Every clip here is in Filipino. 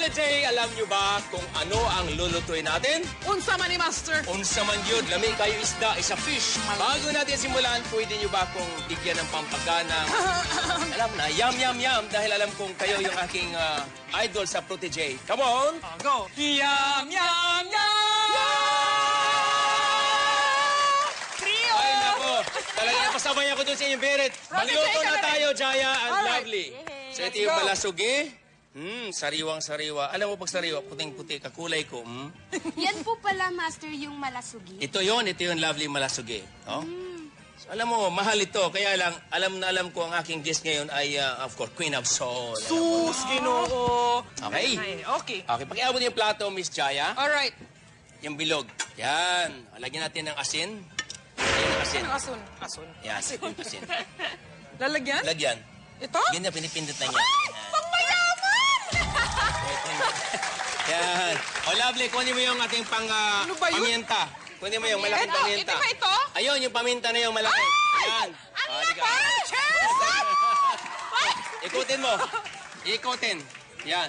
Today, alam nyo ba kung ano ang lulutuin natin? Unsa man ni Master? Unsa man yun, lami kayo isda, isa fish. Bago natin simulan, pwede nyo ba kung bigyan ng pampagana? Alam na, yum, yum, yum, dahil alam kong kayo yung aking idol sa Protege. Come on! Go! Yum, yum, yum! Trio! Ay, nako. Talaga napasabay ako dun sa inyong Beret. Magluto na tayo, Jaya and Lovely. So ito yung malasugi. Sariwang-sariwa. Alam mo pag sariwa, puting-puti, kakulay ko. Yan po pala, Master, yung malasugi. Ito yung Lovely malasugi. Oh? So, alam mo, mahal ito. Kaya lang, alam ko ang aking guest ngayon ay, of course, Queen of Soul. Sus, Ginoo! Okay. Okay. Okay, pakiabot yung plato, Miss Jaya. Alright. Yung bilog. Yan. Lagyan natin ng asin. Lagyan ng asin. Ano asun? Asun. Yan, asin. Lalagyan? Lagyan. Ito? Ganyan, pinipindot na niya. Pangmayaman! Yan. O, Lovely, kunin mo yung ating pang Ano ba yun? paminta. Kunin mo yung malaking Ito, paminta. ito ba ito? Ayun, yung paminta na yung malaki. Yan. Ang Halika. lapa! Cheers! Ikutin mo. Ikutin. Yan.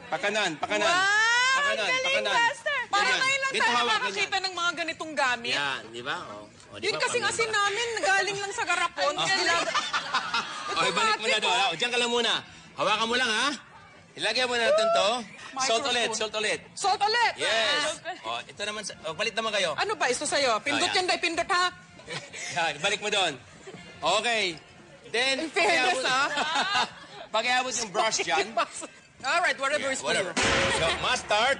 Pakanan. Wow! Pakanan. Ang galing, Master! Para Ganyan. ngayon lang Dito tayo hawak, makakita ng mga ganitong gamit. Yan, di ba? O, di Yun ba, kasing paminta? asin namin, galing lang sa garapon. O, ibalik mo na doon. O, diyan ka lang muna. Hawakan mo lang, ha? Ilagay mo na natin to. Salt ulit. Salt ulit! Yes. O, ito naman. Balik naman kayo. Ano ba? Ito sa'yo. Pindot Ayan. yan, day. Pindot, ha? Yan, balik mo doon. Okay. Then, In fairness, pakiabot yung brush dyan. Alright, whatever is for you. Whatever. So, mustard.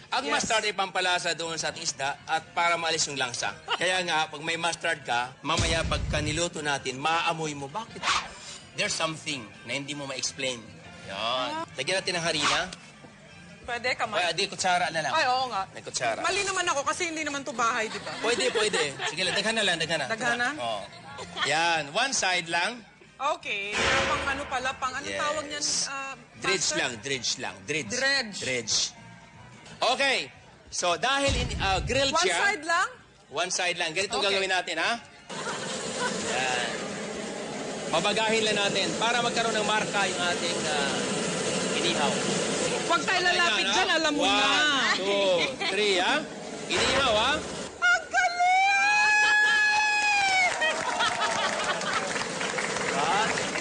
Ang mustard ay pampalasa doon sa ating isda at para maalis yung langsa. Kaya nga, pag may mustard ka, mamaya pagka niluto natin, maaamoy mo. Bakit? There's something na hindi mo ma-explain. Yan. Lagyan natin ng harina. Pwede, kamay. Kaya di kutsara na lang. Ay, oo nga. May kutsara. Mali naman ako kasi hindi naman to bahay, di ba? Pwede. Sige lang, daghan na. Daghan na? Oo. Yan, one side lang. Okay. Pang ano pala, pang anong Yes. tawag niyan? Dredge Master? lang. Dredge. Okay. So, dahil grilled One siya. side lang? One side lang. Ganito Okay. gagawin natin, ha? Yan. Babagahin lang natin para magkaroon ng marka yung ating inihaw. Huwag tayo lalapit Ayan, dyan, ha? alam mo na. 1, 2, 3, ha? Inihaw, ha? Ang galing!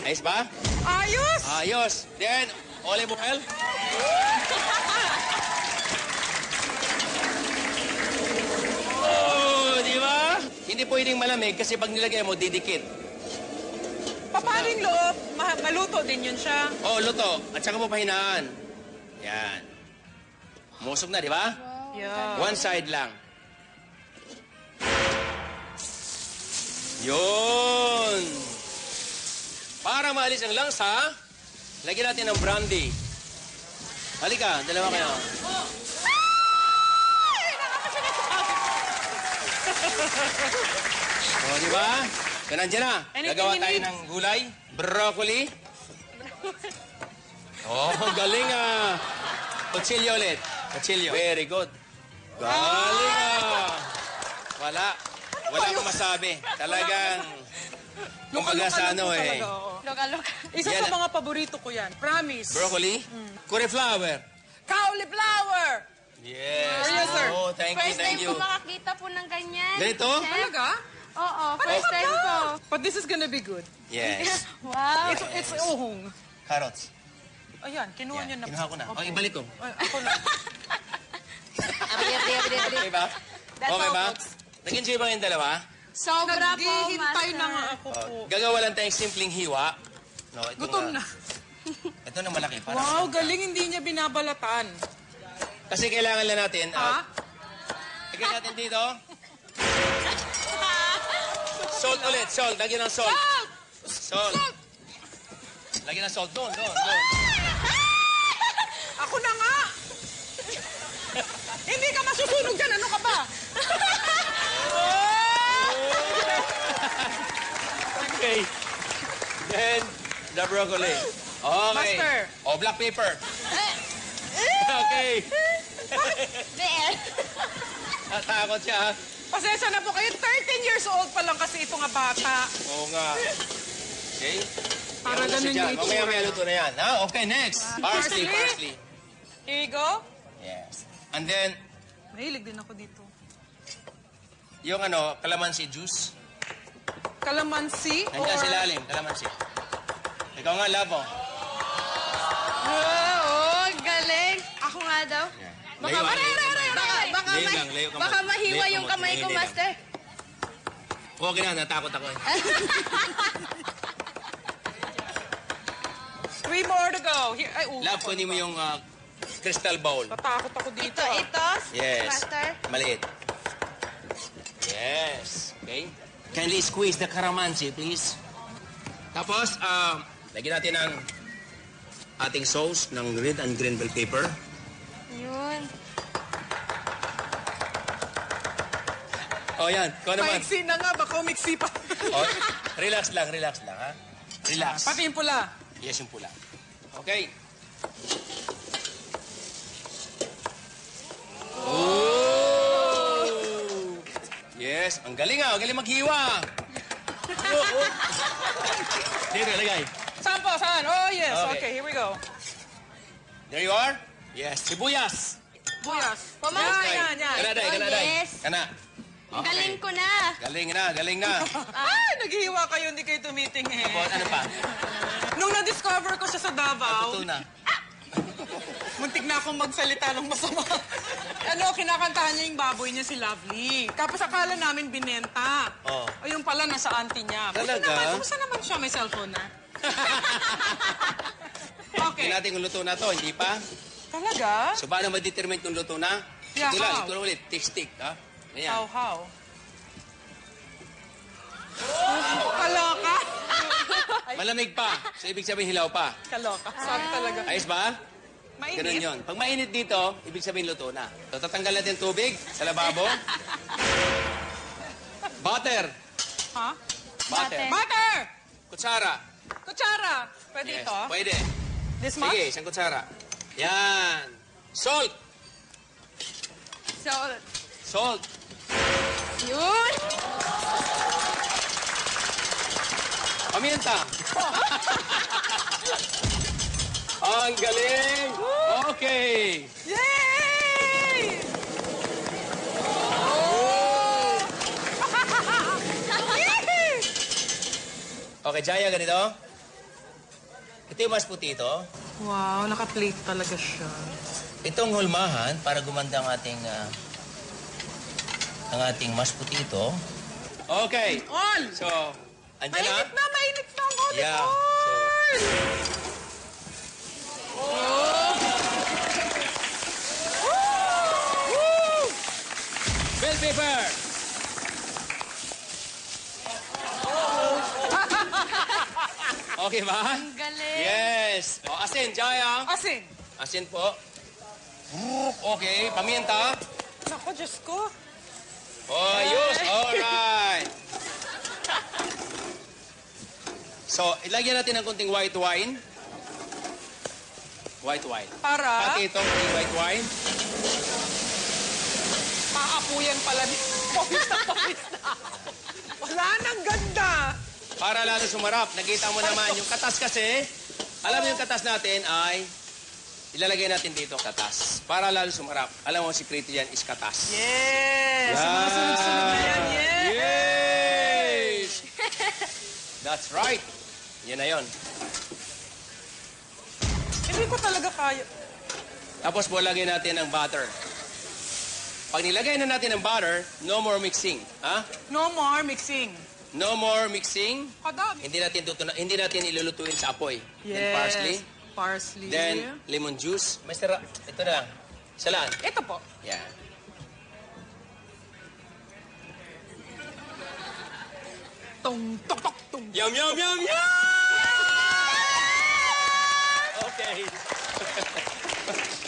Ayos ba? Ayos! Ayos. Then, olive oil. Oh, di ba? Hindi pwedeng malamig kasi pag nilagay mo, didikit. Paano yung loob? Maluto din yun siya. Oh, luto. At saka mo pahinaan. Yan. Musog na, di ba? Yeah. One side lang. Yun. Para maalis ang langsa, lagyan natin ng brandy. Halika, dalawa kayo. O, di ba? So, nandiyan na. Anything Gagawa you tayo need? ng gulay, broccoli. Oh, galing ah. Kutsilyo ulit. Kutsilyo. Very good. Galing ah. Wala akong masabi. Talagang, kumbaga sa ano eh. Loka-loka. Isa Yan. sa mga paborito ko yan. Promise. Broccoli, cauliflower. Cauliflower! Yes. Yes, sir. Oh, thank First time you. ko makakita po ng ganyan. Ganito? Chef. Talaga? Oo, first time ko. But this is gonna be good. Yes. Wow. It's uhong. Carrots. Ayan, kinuha niya na. Kinuha ko na. Oh, ibalik ko. Ay, ako na. Okay ba? That's Okay all, ba? folks. Nag-enjoy ba kayong dalawa? Sobra po, Naghihintay Master. na nga ako po. Gagawa lang tayong simpleng hiwa. No, itong, Gutom na. Ito na malaki. Para Wow, galing hindi niya binabalatan. Kasi kailangan lang natin. Ha? Lagyan natin dito. Salt ulit. Salt. Lagyan ng salt. Salt. Lagyan ng salt. Doon. Ako na nga! Hindi ka masusunog dyan. Ano ka ba? Okay. Then, the broccoli. Okay. Master. Oh, black pepper. Okay. There. Natakot siya, ha? Pasensya na po kayo. 13 years old pa lang kasi ito nga bata. Oo nga. Okay. Para Yan, ganun siya dyan. yung itsura. Mamaya luto na yan. Ha? Okay, next. Parsley. Here you go. Yes. And then, Mahilig din ako dito. yung calamansi juice. Calamansi or... Nandiyan sa ilalim, calamansi. Ikaw nga, labo. Oo, galing. Ako nga daw. Baka, Layo, baka, layo kamay. baka, Layo lang, layo kamay. baka mahiwa Layo yung kamay, kamay ko, hindi lang. Master. Okay na, natakot ako eh. 3 more to go. Here, ay, Love, kunin mo yung crystal bowl. Tatakot ako dito. Ito, Yes. Master. Maliit. Yes. Okay. Kindly squeeze the calamansi, please. Tapos, lagyan natin ng ating sauce ng red and green bell pepper. Yun. Oh, yan. Ikaw naman. Paiksi na nga, baka umiksi pa. Oh, relax lang, ha? Relax. Pati yung pula. Yes, yung pula. Okay. Oh! Yes, ang galing ang galing maghiwa. Dito, lagay. Saan po? Saan? Oh, yes. Okay. Okay, here we go. There you are. Yes, sibuyas. Buyas. Master. Yan. Kanaday, Oh, kanaday. yes. Kana. Galing ko na. Galing na. Ay, naghihiwa kayo, hindi kayo tumiting eh. Tapos, ano pa? Nung na-discover ko siya sa Davao, Tuto na. muntik na akong magsalita ng masama. Kinakantahan niya yung baboy niya si Lovely. Tapos akala namin binenta. Oh. Ayun pala, nasa auntie niya. Talaga? Kumusta naman siya? May cellphone na? Okay. Hindi natin kung luto na to, hindi pa. Talaga? So, paano ma-determine kung luto na? Yeah, ito lang, how? ito lang ulit. Tick-stick, ha? Ayan. How? Kaloka? Malamig pa. So, ibig sabihin hilaw pa. Kaloka. Sabi talaga. Ayos ba? Mainit. Ganun yun. Pag mainit dito, ibig sabihin luto na. So, tatanggal natin tubig sa lababo. Butter. Ha? Butter. Butter! Kutsara. Kutsara. Pwede Yes, ito? pwede. This much? Sige, isang kutsara. Yan. Salt. So, Salt. yun. Paminta. Ang galing. Okay. Yay! Okay, Jaya, ganito. Ito yung mas puti ito. Wow, naka-plate talaga siya. Itong hulmahan para gumanda ang ating mas puti ito. Okay. On! So, andyan na. Mainit na ang olive Yeah. oil! Bell pepper. Okay ba? Ang galing. Yes. O, asin, Jaya. Asin. Asin po. Okay, paminta. Nako, Diyos ko. Oh, ayos. Alright. So, ilagyan natin ng konting white wine. White wine. Para Pati itong white wine. maapuyan pala ni pawis na. Wala nang ganda. Para lalo sumarap. Nakita mo naman yung katas kasi. Alam mo yung katas natin ay ilalagay natin dito katas. Para lalo sumarap. Alam mo, sikreto yan is katas. Yes! Yung mga sunod-sunod na yan. Yes! Yes! That's right. Yan na yun. Hindi ko talaga kaya. Tapos po lagyan natin ng butter. Pag nilagay na natin ng butter, no more mixing. Ha? No more mixing. No more mixing. Kadami. Hindi natin ilulutuin sa apoy. Then parsley. Parsley. Then lemon juice. Master, ito na lang. Salaan. Ito po. Yeah. Tung, tok, tok, tung. Yum, yum, yum, yum! Okay.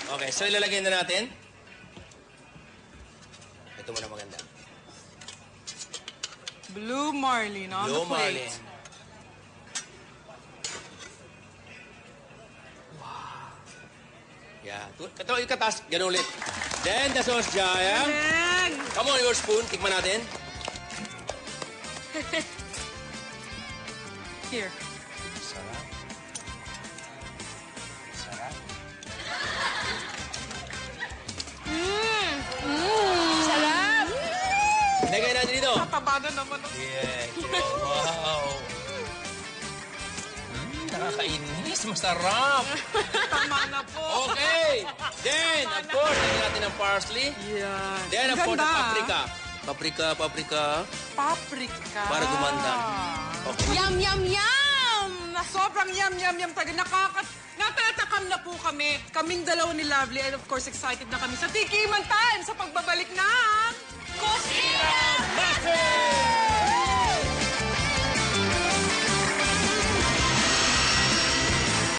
Okay, so ilalagay na natin. Ito muna maganda. Blue marlin on Blue the plate. marlin. Yeah. Ito yung katas. Ganun ulit. Then the sauce, Jaya. Amen. Come on, your spoon. Tikman natin. Here. Sarap. Sarap. Ito. Tataba na naman ako. Yes. Wow. Nakakainis. Masarap. Tama na po. Okay. Then, of course, lagyan natin ng parsley. Yan. Then, of course, Ganda. paprika. Paprika. Paprika. Para gumanda. Okay. Yum, yum, yum! Sobrang yum, yum, yum talaga. Natatakam na po kami. Kaming dalawa ni Lovely. And of course, excited na kami sa Tikiman Time sa pagbabalik ng... Kusina! Master!